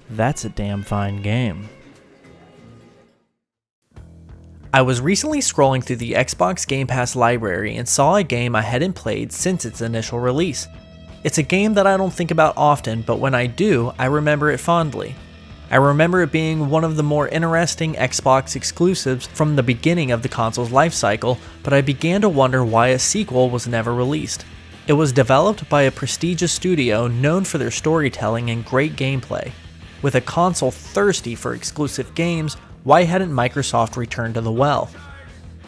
That's a damn fine game. I was recently scrolling through the Xbox Game Pass library and saw a game I hadn't played since its initial release. It's a game that I don't think about often, but when I do, I remember it fondly. I remember it being one of the more interesting Xbox exclusives from the beginning of the console's life cycle, but I began to wonder why a sequel was never released. It was developed by a prestigious studio known for their storytelling and great gameplay. With a console thirsty for exclusive games, why hadn't Microsoft returned to the well?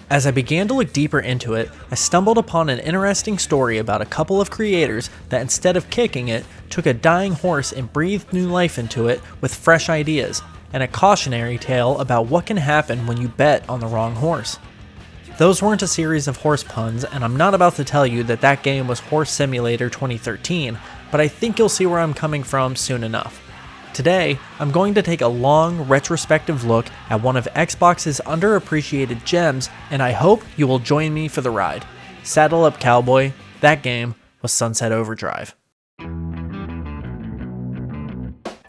As I began to look deeper into it, I stumbled upon an interesting story about a couple of creators that instead of kicking it, took a dying horse and breathed new life into it with fresh ideas, and a cautionary tale about what can happen when you bet on the wrong horse. Those weren't a series of horse puns, and I'm not about to tell you that that game was Horse Simulator 2013, but I think you'll see where I'm coming from soon enough. Today, I'm going to take a long, retrospective look at one of Xbox's underappreciated gems, and I hope you will join me for the ride. Saddle up, cowboy. That game was Sunset Overdrive.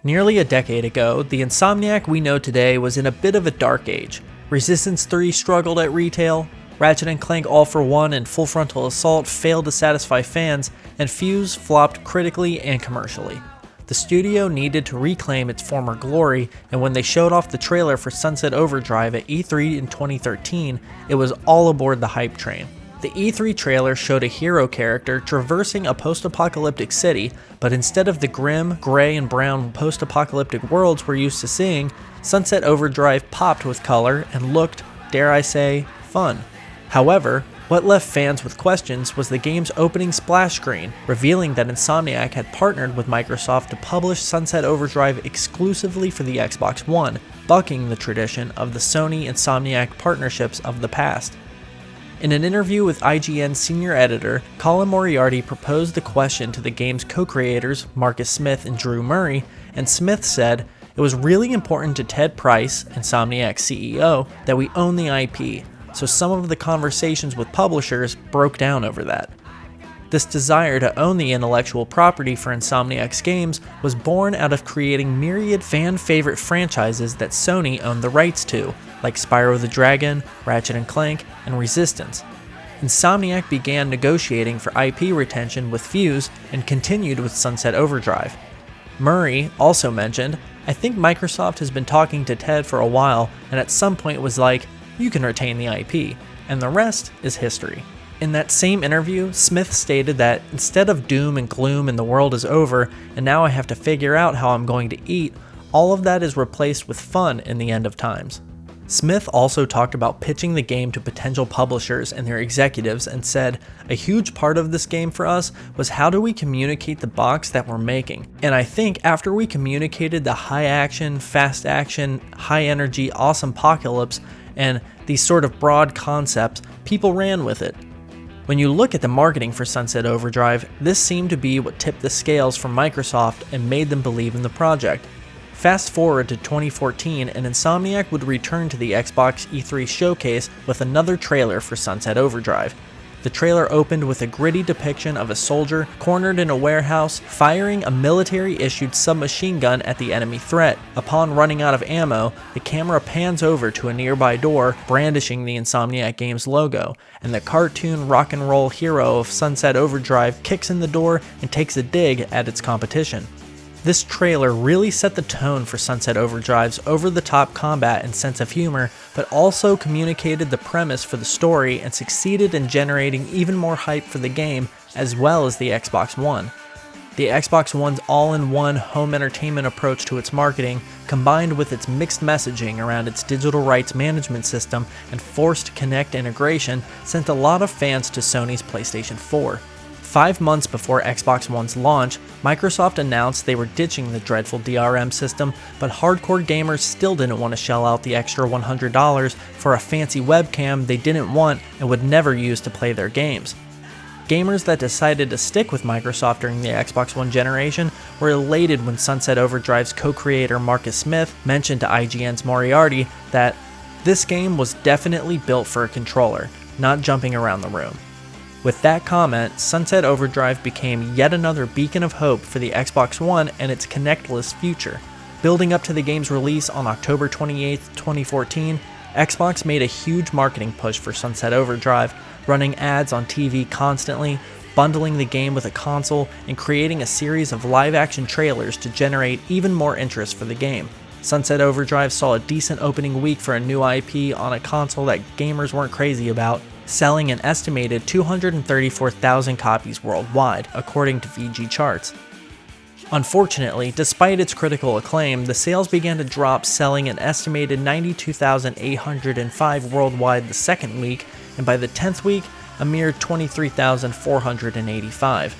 Nearly a decade ago, the Insomniac we know today was in a bit of a dark age. Resistance 3 struggled at retail, Ratchet & Clank All for One and Full Frontal Assault failed to satisfy fans, and Fuse flopped critically and commercially. The studio needed to reclaim its former glory, and when they showed off the trailer for Sunset Overdrive at E3 in 2013, it was all aboard the hype train. The E3 trailer showed a hero character traversing a post-apocalyptic city, but instead of the grim, gray, and brown post-apocalyptic worlds we're used to seeing, Sunset Overdrive popped with color and looked, dare I say, fun. However, what left fans with questions was the game's opening splash screen, revealing that Insomniac had partnered with Microsoft to publish Sunset Overdrive exclusively for the Xbox One, bucking the tradition of the Sony-Insomniac partnerships of the past. In an interview with IGN's senior editor, Colin Moriarty proposed the question to the game's co-creators, Marcus Smith and Drew Murray, and Smith said, "It was really important to Ted Price, Insomniac's CEO, that we own the IP, so some of the conversations with publishers broke down over that." This desire to own the intellectual property for Insomniac's games was born out of creating myriad fan-favorite franchises that Sony owned the rights to, like Spyro the Dragon, Ratchet & Clank, and Resistance. Insomniac began negotiating for IP retention with Fuse and continued with Sunset Overdrive. Murray also mentioned, "I think Microsoft has been talking to Ted for a while, and at some point was like, you can retain the IP, and the rest is history." In that same interview, Smith stated that instead of doom and gloom and the world is over, and now I have to figure out how I'm going to eat, all of that is replaced with fun in the end of times. Smith also talked about pitching the game to potential publishers and their executives and said, "A huge part of this game for us was how do we communicate the box that we're making. And I think after we communicated the high action, fast action, high energy, awesome apocalypse, and these sort of broad concepts, people ran with it." When you look at the marketing for Sunset Overdrive, this seemed to be what tipped the scales for Microsoft and made them believe in the project. Fast forward to 2014 and Insomniac would return to the Xbox E3 showcase with another trailer for Sunset Overdrive. The trailer opened with a gritty depiction of a soldier cornered in a warehouse firing a military-issued submachine gun at the enemy threat. Upon running out of ammo, the camera pans over to a nearby door brandishing the Insomniac Games logo, and the cartoon rock and roll hero of Sunset Overdrive kicks in the door and takes a dig at its competition. This trailer really set the tone for Sunset Overdrive's over-the-top combat and sense of humor, but also communicated the premise for the story and succeeded in generating even more hype for the game, as well as the Xbox One. The Xbox One's all-in-one home entertainment approach to its marketing, combined with its mixed messaging around its digital rights management system and forced Kinect integration, sent a lot of fans to Sony's PlayStation 4. 5 months before Xbox One's launch, Microsoft announced they were ditching the dreadful DRM system, but hardcore gamers still didn't want to shell out the extra $100 for a fancy webcam they didn't want and would never use to play their games. Gamers that decided to stick with Microsoft during the Xbox One generation were elated when Sunset Overdrive's co-creator Marcus Smith mentioned to IGN's Moriarty that this game was definitely built for a controller, not jumping around the room. With that comment, Sunset Overdrive became yet another beacon of hope for the Xbox One and its Kinectless future. Building up to the game's release on October 28, 2014, Xbox made a huge marketing push for Sunset Overdrive, running ads on TV constantly, bundling the game with a console, and creating a series of live-action trailers to generate even more interest for the game. Sunset Overdrive saw a decent opening week for a new IP on a console that gamers weren't crazy about, selling an estimated 234,000 copies worldwide, according to VG charts. Unfortunately, despite its critical acclaim, the sales began to drop, selling an estimated 92,805 worldwide the second week, and by the 10th week, a mere 23,485.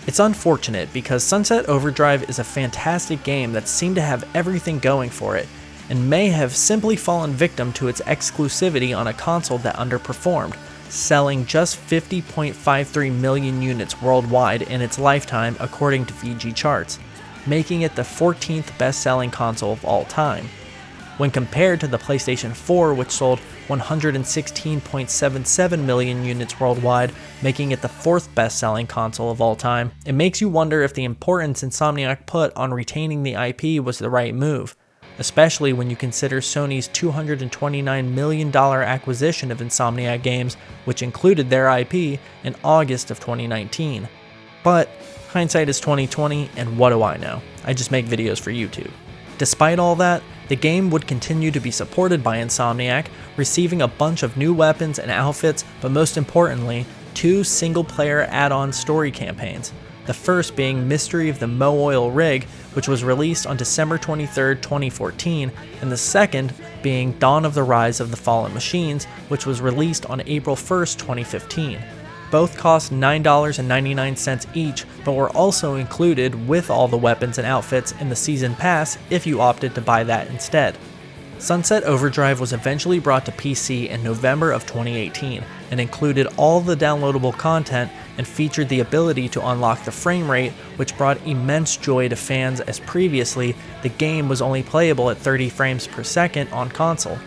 It's unfortunate because Sunset Overdrive is a fantastic game that seemed to have everything going for it, and may have simply fallen victim to its exclusivity on a console that underperformed, selling just 50.53 million units worldwide in its lifetime according to VG charts, making it the 14th best-selling console of all time. When compared to the PlayStation 4, which sold 116.77 million units worldwide, making it the 4th best-selling console of all time, it makes you wonder if the importance Insomniac put on retaining the IP was the right move, especially when you consider Sony's $229 million acquisition of Insomniac Games, which included their IP, in August of 2019. But hindsight is 2020, and what do I know? I just make videos for YouTube. Despite all that, the game would continue to be supported by Insomniac, receiving a bunch of new weapons and outfits, but most importantly, 2 single-player add-on story campaigns. The first being Mystery of the Mo Oil Rig, which was released on December 23, 2014, and the second being Dawn of the Rise of the Fallen Machines, which was released on April 1, 2015. Both cost $9.99 each, but were also included with all the weapons and outfits in the Season Pass if you opted to buy that instead. Sunset Overdrive was eventually brought to PC in November of 2018 and included all the downloadable content and featured the ability to unlock the frame rate, which brought immense joy to fans as previously the game was only playable at 30 frames per second on console.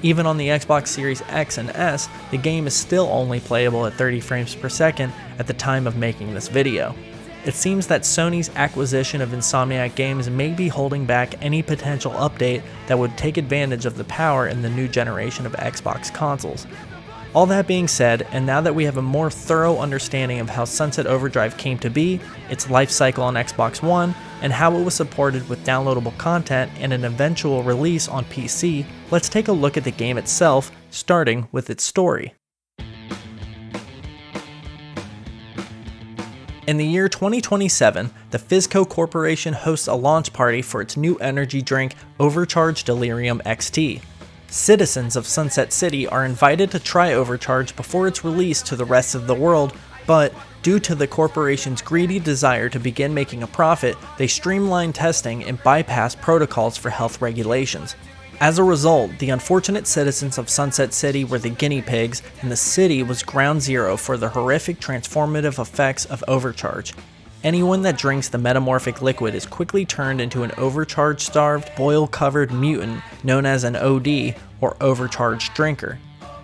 Even on the Xbox Series X and S, the game is still only playable at 30 frames per second at the time of making this video. It seems that Sony's acquisition of Insomniac Games may be holding back any potential update that would take advantage of the power in the new generation of Xbox consoles. All that being said, and now that we have a more thorough understanding of how Sunset Overdrive came to be, its life cycle on Xbox One, and how it was supported with downloadable content and an eventual release on PC, let's take a look at the game itself, starting with its story. In the year 2027, the Fizco Corporation hosts a launch party for its new energy drink, Overcharged Delirium XT. Citizens of Sunset City are invited to try Overcharge before its release to the rest of the world, but due to the corporation's greedy desire to begin making a profit, they streamline testing and bypass protocols for health regulations. As a result, the unfortunate citizens of Sunset City were the guinea pigs, and the city was ground zero for the horrific transformative effects of Overcharge. Anyone that drinks the metamorphic liquid is quickly turned into an overcharge-starved, boil-covered mutant known as an OD, or overcharged drinker.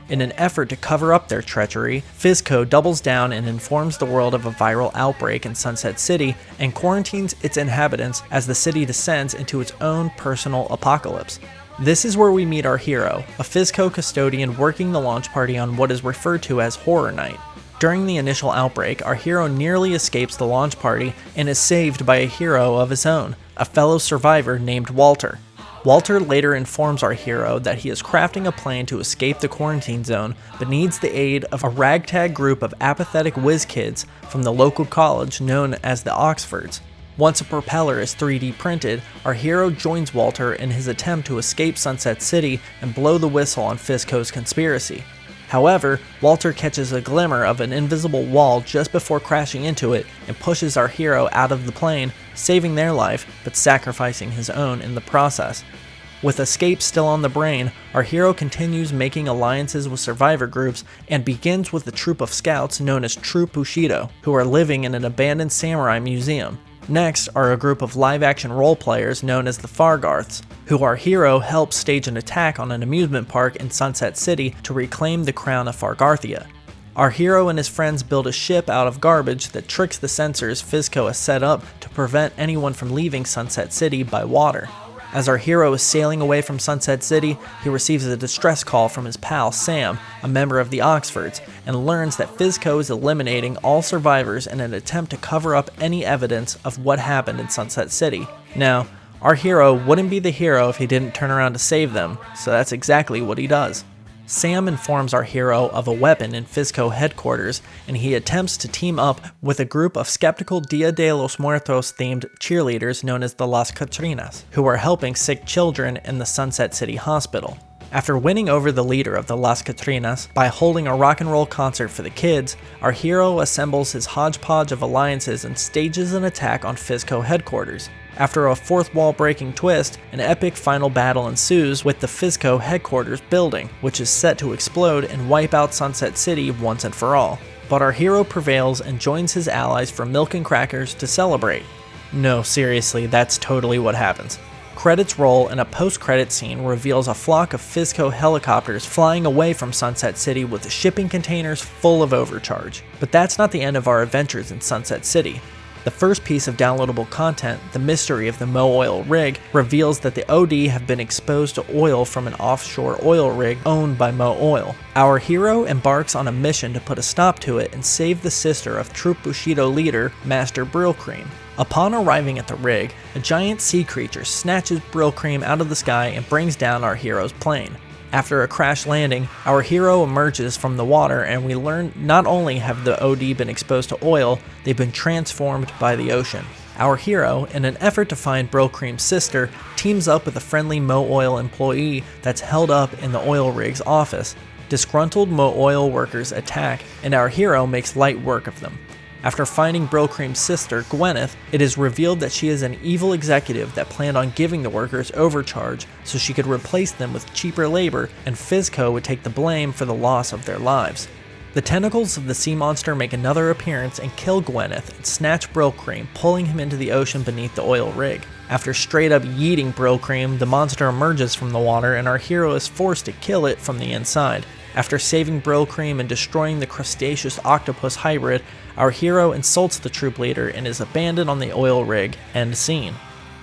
In an effort to cover up their treachery, Fizco doubles down and informs the world of a viral outbreak in Sunset City and quarantines its inhabitants as the city descends into its own personal apocalypse. This is where we meet our hero, a Fizco custodian working the launch party on what is referred to as Horror Night. During the initial outbreak, our hero nearly escapes the launch party and is saved by a hero of his own, a fellow survivor named Walter. Walter later informs our hero that he is crafting a plan to escape the quarantine zone, but needs the aid of a ragtag group of apathetic whiz kids from the local college known as the Oxfords. Once a propeller is 3D printed, our hero joins Walter in his attempt to escape Sunset City and blow the whistle on Fizco's conspiracy. However, Walter catches a glimmer of an invisible wall just before crashing into it and pushes our hero out of the plane, saving their life but sacrificing his own in the process. With escape still on the brain, our hero continues making alliances with survivor groups and begins with a troop of scouts known as Troop Bushido, who are living in an abandoned samurai museum. Next are a group of live-action role players known as the Fargarths, who our hero helps stage an attack on an amusement park in Sunset City to reclaim the crown of Fargarthia. Our hero and his friends build a ship out of garbage that tricks the sensors Fizco has set up to prevent anyone from leaving Sunset City by water. As our hero is sailing away from Sunset City, he receives a distress call from his pal Sam, a member of the Oxfords, and learns that Fizco is eliminating all survivors in an attempt to cover up any evidence of what happened in Sunset City. Now, our hero wouldn't be the hero if he didn't turn around to save them, so that's exactly what he does. Sam informs our hero of a weapon in Fizco headquarters, and he attempts to team up with a group of skeptical Dia de los Muertos themed cheerleaders known as the Las Catrinas, who are helping sick children in the Sunset City Hospital. After winning over the leader of the Las Catrinas by holding a rock and roll concert for the kids, our hero assembles his hodgepodge of alliances and stages an attack on Fizco headquarters. After a fourth wall breaking twist, an epic final battle ensues with the Fizco headquarters building, which is set to explode and wipe out Sunset City once and for all. But our hero prevails and joins his allies for milk and crackers to celebrate. No, seriously, that's totally what happens. Credits roll and a post-credit scene reveals a flock of Fizco helicopters flying away from Sunset City with shipping containers full of overcharge. But that's not the end of our adventures in Sunset City. The first piece of downloadable content, The Mystery of the Mo Oil Rig, reveals that the OD have been exposed to oil from an offshore oil rig owned by Mo Oil. Our hero embarks on a mission to put a stop to it and save the sister of Troop Bushido leader, Master Brillcream. Upon arriving at the rig, a giant sea creature snatches Brillcream out of the sky and brings down our hero's plane. After a crash landing, our hero emerges from the water and we learn not only have the OD been exposed to oil, they've been transformed by the ocean. Our hero, in an effort to find Brillcream's sister, teams up with a friendly Mo Oil employee that's held up in the oil rig's office. Disgruntled Mo Oil workers attack, and our hero makes light work of them. After finding Brillcream's sister, Gwyneth, it is revealed that she is an evil executive that planned on giving the workers overcharge so she could replace them with cheaper labor, and Fizco would take the blame for the loss of their lives. The tentacles of the sea monster make another appearance and kill Gwyneth and snatch Brillcream, pulling him into the ocean beneath the oil rig. After straight up yeeting Brillcream, the monster emerges from the water and our hero is forced to kill it from the inside. After saving Brillcream and destroying the crustaceous octopus hybrid, our hero insults the troop leader and is abandoned on the oil rig. End scene.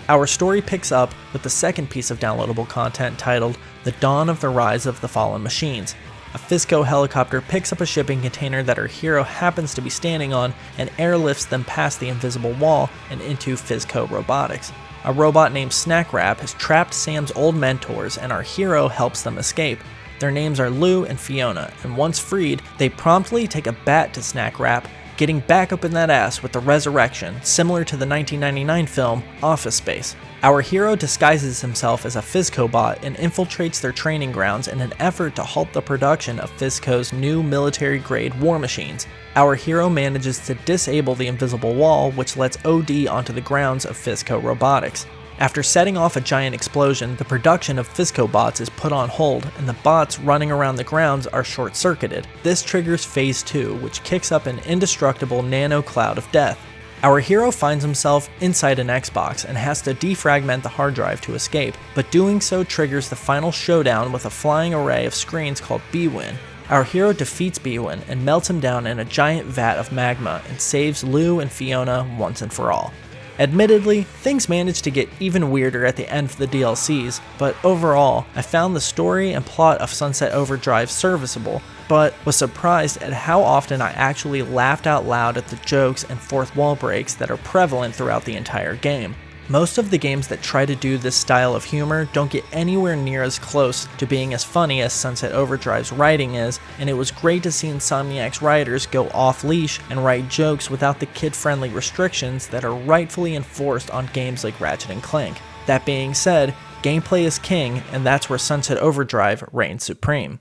Our story picks up with the second piece of downloadable content titled The Dawn of the Rise of the Fallen Machines. A Fizco helicopter picks up a shipping container that our hero happens to be standing on and airlifts them past the invisible wall and into Fizco Robotics. A robot named Snack Wrap has trapped Sam's old mentors and our hero helps them escape. Their names are Lou and Fiona, and once freed, they promptly take a bat to Snack Wrap, getting back up in that ass with the resurrection, similar to the 1999 film Office Space. Our hero disguises himself as a Fizco bot and infiltrates their training grounds in an effort to halt the production of Fizco's new military-grade war machines. Our hero manages to disable the invisible wall, which lets OD onto the grounds of Fizco Robotics. After setting off a giant explosion, the production of Fizco bots is put on hold, and the bots running around the grounds are short-circuited. This triggers Phase 2, which kicks up an indestructible nano cloud of death. Our hero finds himself inside an Xbox and has to defragment the hard drive to escape, but doing so triggers the final showdown with a flying array of screens called B-Win. Our hero defeats B-Win and melts him down in a giant vat of magma and saves Lou and Fiona once and for all. Admittedly, things managed to get even weirder at the end of the DLCs, but overall, I found the story and plot of Sunset Overdrive serviceable, but was surprised at how often I actually laughed out loud at the jokes and fourth wall breaks that are prevalent throughout the entire game. Most of the games that try to do this style of humor don't get anywhere near as close to being as funny as Sunset Overdrive's writing is, and it was great to see Insomniac's writers go off-leash and write jokes without the kid-friendly restrictions that are rightfully enforced on games like Ratchet & Clank. That being said, gameplay is king, and that's where Sunset Overdrive reigns supreme.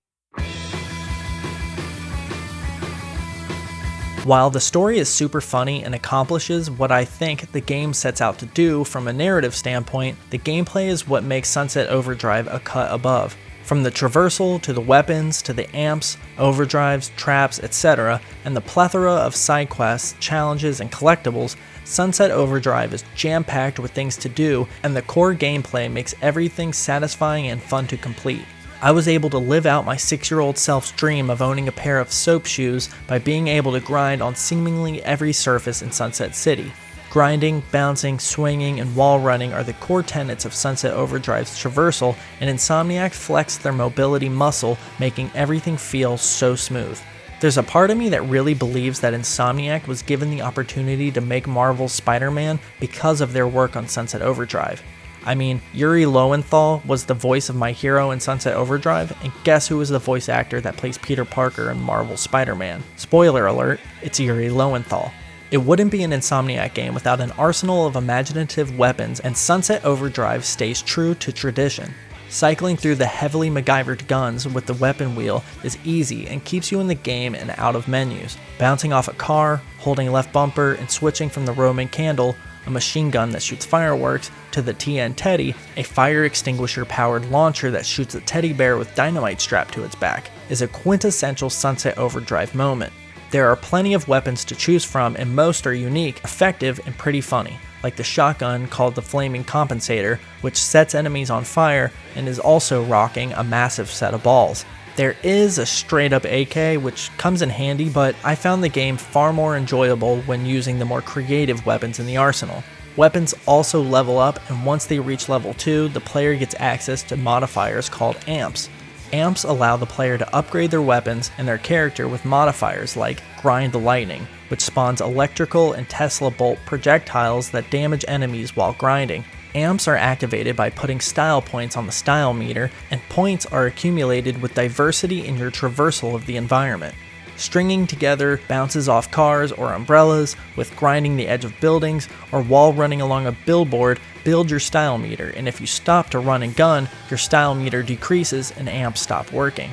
While the story is super funny and accomplishes what I think the game sets out to do from a narrative standpoint, the gameplay is what makes Sunset Overdrive a cut above. From the traversal to the weapons to the amps, overdrives, traps, etc., and the plethora of side quests, challenges, and collectibles, Sunset Overdrive is jam-packed with things to do, and the core gameplay makes everything satisfying and fun to complete. I was able to live out my 6-year-old self's dream of owning a pair of soap shoes by being able to grind on seemingly every surface in Sunset City. Grinding, bouncing, swinging, and wall running are the core tenets of Sunset Overdrive's traversal, and Insomniac flexed their mobility muscle, making everything feel so smooth. There's a part of me that really believes that Insomniac was given the opportunity to make Marvel's Spider-Man because of their work on Sunset Overdrive. I mean, Yuri Lowenthal was the voice of my hero in Sunset Overdrive, and guess who was the voice actor that plays Peter Parker in Marvel's Spider-Man? Spoiler alert, it's Yuri Lowenthal. It wouldn't be an Insomniac game without an arsenal of imaginative weapons, and Sunset Overdrive stays true to tradition. Cycling through the heavily MacGyvered guns with the weapon wheel is easy and keeps you in the game and out of menus. Bouncing off a car, holding left bumper, and switching from the Roman candle, a machine gun that shoots fireworks, to the TN Teddy, a fire extinguisher powered launcher that shoots a teddy bear with dynamite strapped to its back, is a quintessential Sunset Overdrive moment. There are plenty of weapons to choose from, and most are unique, effective, and pretty funny, like the shotgun called the Flaming Compensator, which sets enemies on fire and is also rocking a massive set of balls. There is a straight up AK which comes in handy, but I found the game far more enjoyable when using the more creative weapons in the arsenal. Weapons also level up, and once they reach level 2, the player gets access to modifiers called amps. Amps allow the player to upgrade their weapons and their character with modifiers like Grind the Lightning, which spawns electrical and Tesla bolt projectiles that damage enemies while grinding. Amps are activated by putting style points on the style meter, and points are accumulated with diversity in your traversal of the environment. Stringing together bounces off cars or umbrellas, with grinding the edge of buildings, or wall running along a billboard build your style meter, and if you stop to run and gun, your style meter decreases and amps stop working.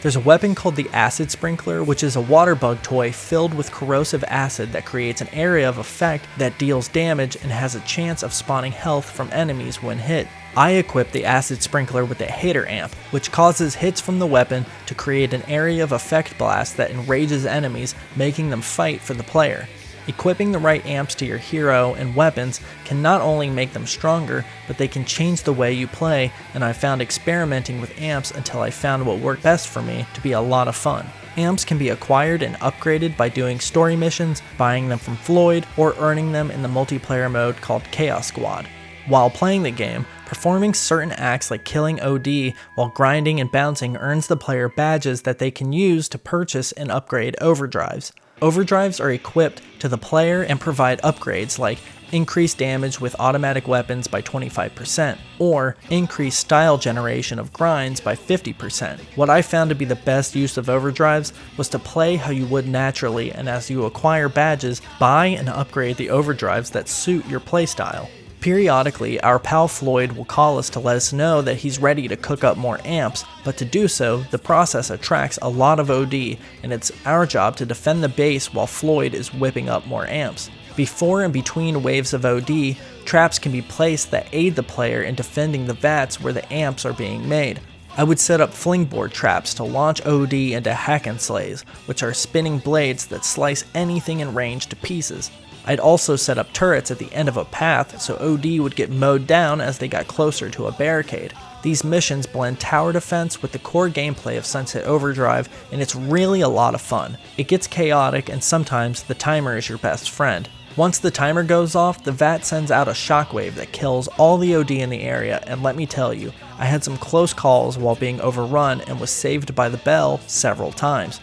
There's a weapon called the Acid Sprinkler, which is a water bug toy filled with corrosive acid that creates an area of effect that deals damage and has a chance of spawning health from enemies when hit. I equipped the Acid Sprinkler with the Hater Amp, which causes hits from the weapon to create an area of effect blast that enrages enemies, making them fight for the player. Equipping the right amps to your hero and weapons can not only make them stronger, but they can change the way you play, and I found experimenting with amps until I found what worked best for me to be a lot of fun. Amps can be acquired and upgraded by doing story missions, buying them from Floyd, or earning them in the multiplayer mode called Chaos Squad. While playing the game, performing certain acts like killing OD while grinding and bouncing earns the player badges that they can use to purchase and upgrade overdrives. Overdrives are equipped to the player and provide upgrades like increased damage with automatic weapons by 25%, or increased style generation of grinds by 50%. What I found to be the best use of overdrives was to play how you would naturally, and as you acquire badges, buy and upgrade the overdrives that suit your playstyle. Periodically, our pal Floyd will call us to let us know that he's ready to cook up more amps, but to do so, the process attracts a lot of OD, and it's our job to defend the base while Floyd is whipping up more amps. Before and between waves of OD, traps can be placed that aid the player in defending the vats where the amps are being made. I would set up flingboard traps to launch OD into hack and slays, which are spinning blades that slice anything in range to pieces. I'd also set up turrets at the end of a path so OD would get mowed down as they got closer to a barricade. These missions blend tower defense with the core gameplay of Sunset Overdrive, and it's really a lot of fun. It gets chaotic, and sometimes the timer is your best friend. Once the timer goes off, the VAT sends out a shockwave that kills all the OD in the area, and let me tell you, I had some close calls while being overrun and was saved by the bell several times.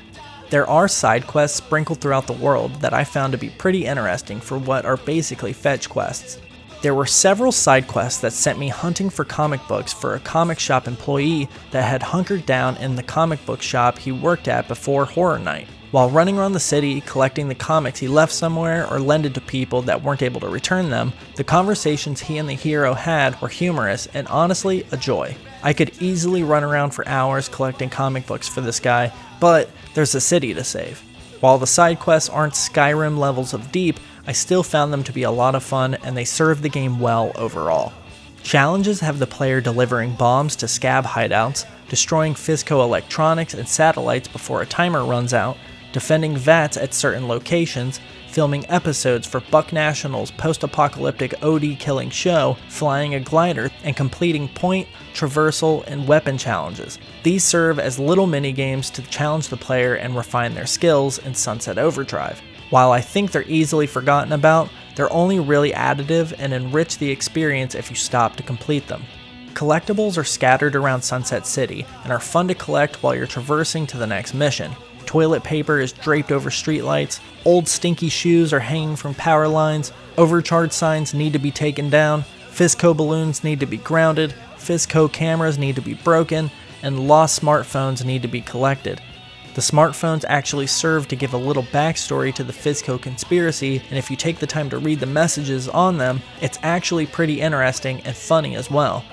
There are side quests sprinkled throughout the world that I found to be pretty interesting for what are basically fetch quests. There were several side quests that sent me hunting for comic books for a comic shop employee that had hunkered down in the comic book shop he worked at before Horror Night. While running around the city collecting the comics he left somewhere or lended to people that weren't able to return them, the conversations he and the hero had were humorous and honestly a joy. I could easily run around for hours collecting comic books for this guy, but there's a city to save. While the side quests aren't Skyrim levels of deep, I still found them to be a lot of fun, and they serve the game well overall. Challenges have the player delivering bombs to scab hideouts, destroying Fisco electronics and satellites before a timer runs out, defending VATs at certain locations, filming episodes for Buck National's post-apocalyptic OD killing show, flying a glider, and completing point, traversal, and weapon challenges. These serve as little mini-games to challenge the player and refine their skills in Sunset Overdrive. While I think they're easily forgotten about, they're only really additive and enrich the experience if you stop to complete them. Collectibles are scattered around Sunset City and are fun to collect while you're traversing to the next mission. Toilet paper is draped over streetlights, old stinky shoes are hanging from power lines, overcharged signs need to be taken down, Fisco balloons need to be grounded, Fisco cameras need to be broken, and lost smartphones need to be collected. The smartphones actually serve to give a little backstory to the Fisco conspiracy, and if you take the time to read the messages on them, it's actually pretty interesting and funny as well.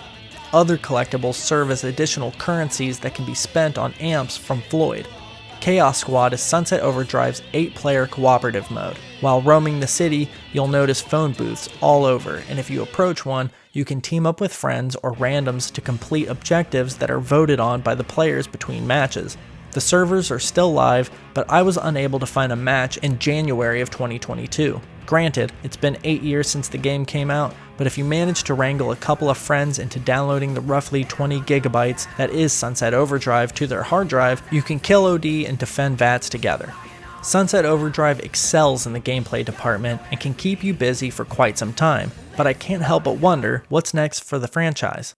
Other collectibles serve as additional currencies that can be spent on amps from Floyd. Chaos Squad is Sunset Overdrive's 8-player cooperative mode. While roaming the city, you'll notice phone booths all over, and if you approach one, you can team up with friends or randoms to complete objectives that are voted on by the players between matches. The servers are still live, but I was unable to find a match in January of 2022. Granted, it's been 8 years since the game came out, but if you manage to wrangle a couple of friends into downloading the roughly 20 gigabytes that is Sunset Overdrive to their hard drive, you can kill OD and defend VATS together. Sunset Overdrive excels in the gameplay department and can keep you busy for quite some time, but I can't help but wonder what's next for the franchise.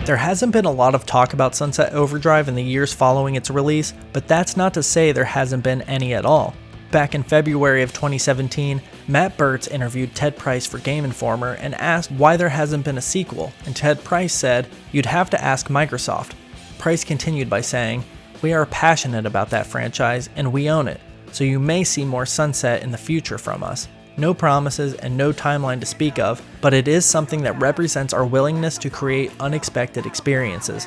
There hasn't been a lot of talk about Sunset Overdrive in the years following its release, but that's not to say there hasn't been any at all. Back in February of 2017, Matt Burtz interviewed Ted Price for Game Informer and asked why there hasn't been a sequel, and Ted Price said, "You'd have to ask Microsoft." Price continued by saying, "We are passionate about that franchise and we own it, so you may see more Sunset in the future from us. No promises and no timeline to speak of, but it is something that represents our willingness to create unexpected experiences."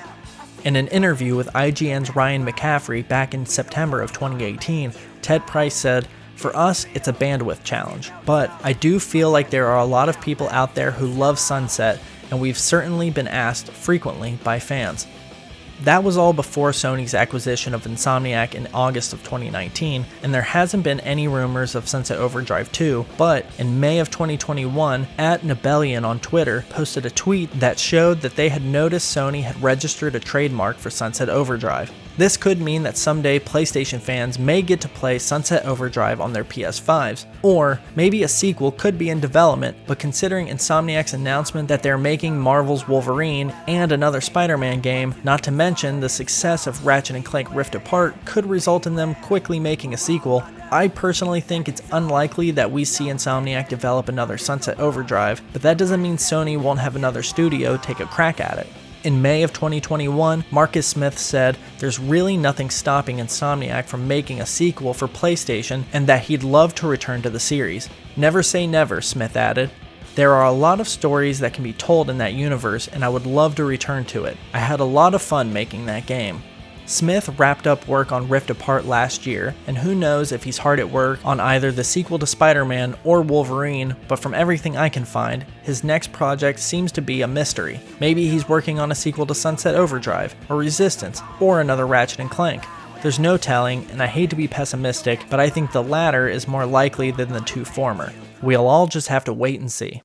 In an interview with IGN's Ryan McCaffrey back in September of 2018, Ted Price said, "For us, it's a bandwidth challenge, but I do feel like there are a lot of people out there who love Sunset, and we've certainly been asked frequently by fans." That was all before Sony's acquisition of Insomniac in August of 2019, and there hasn't been any rumors of Sunset Overdrive 2, but in May of 2021, @Nibellion on Twitter posted a tweet that showed that they had noticed Sony had registered a trademark for Sunset Overdrive. This could mean that someday PlayStation fans may get to play Sunset Overdrive on their PS5s, or maybe a sequel could be in development, but considering Insomniac's announcement that they're making Marvel's Wolverine and another Spider-Man game, not to mention the success of Ratchet & Clank Rift Apart could result in them quickly making a sequel, I personally think it's unlikely that we see Insomniac develop another Sunset Overdrive, but that doesn't mean Sony won't have another studio take a crack at it. In May of 2021, Marcus Smith said there's really nothing stopping Insomniac from making a sequel for PlayStation and that he'd love to return to the series. "Never say never," Smith added. "There are a lot of stories that can be told in that universe and I would love to return to it. I had a lot of fun making that game." Smith wrapped up work on Rift Apart last year, and who knows if he's hard at work on either the sequel to Spider-Man or Wolverine, but from everything I can find, his next project seems to be a mystery. Maybe he's working on a sequel to Sunset Overdrive, or Resistance, or another Ratchet & Clank. There's no telling, and I hate to be pessimistic, but I think the latter is more likely than the two former. We'll all just have to wait and see.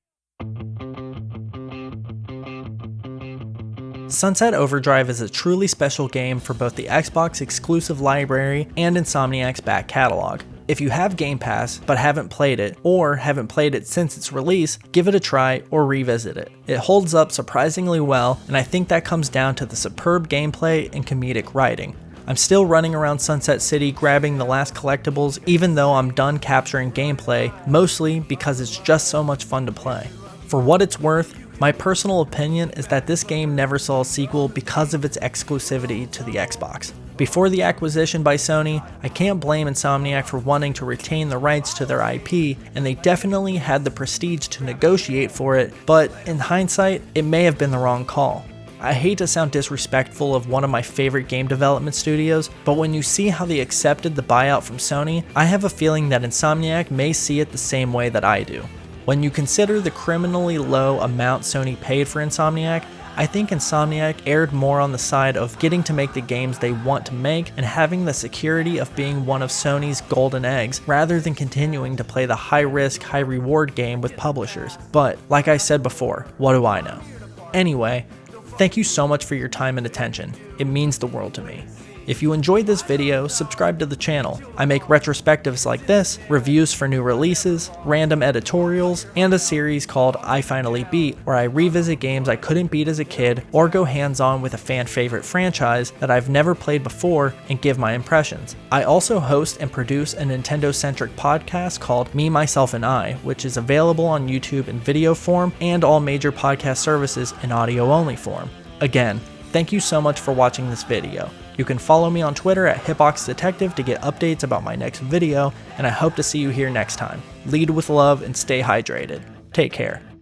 Sunset Overdrive is a truly special game for both the Xbox exclusive library and Insomniac's back catalog. If you have Game Pass but haven't played it, or haven't played it since its release, give it a try or revisit it. It holds up surprisingly well, and I think that comes down to the superb gameplay and comedic writing. I'm still running around Sunset City grabbing the last collectibles even though I'm done capturing gameplay, mostly because it's just so much fun to play. For what it's worth, my personal opinion is that this game never saw a sequel because of its exclusivity to the Xbox. Before the acquisition by Sony, I can't blame Insomniac for wanting to retain the rights to their IP, and they definitely had the prestige to negotiate for it, but in hindsight, it may have been the wrong call. I hate to sound disrespectful of one of my favorite game development studios, but when you see how they accepted the buyout from Sony, I have a feeling that Insomniac may see it the same way that I do. When you consider the criminally low amount Sony paid for Insomniac, I think Insomniac erred more on the side of getting to make the games they want to make and having the security of being one of Sony's golden eggs rather than continuing to play the high-risk, high-reward game with publishers. But, like I said before, what do I know? Anyway, thank you so much for your time and attention. It means the world to me. If you enjoyed this video, subscribe to the channel. I make retrospectives like this, reviews for new releases, random editorials, and a series called I Finally Beat, where I revisit games I couldn't beat as a kid or go hands-on with a fan favorite franchise that I've never played before and give my impressions. I also host and produce a Nintendo-centric podcast called Me, Myself, and I, which is available on YouTube in video form and all major podcast services in audio-only form. Again, thank you so much for watching this video. You can follow me on Twitter at HitboxDetective to get updates about my next video, and I hope to see you here next time. Lead with love and stay hydrated. Take care.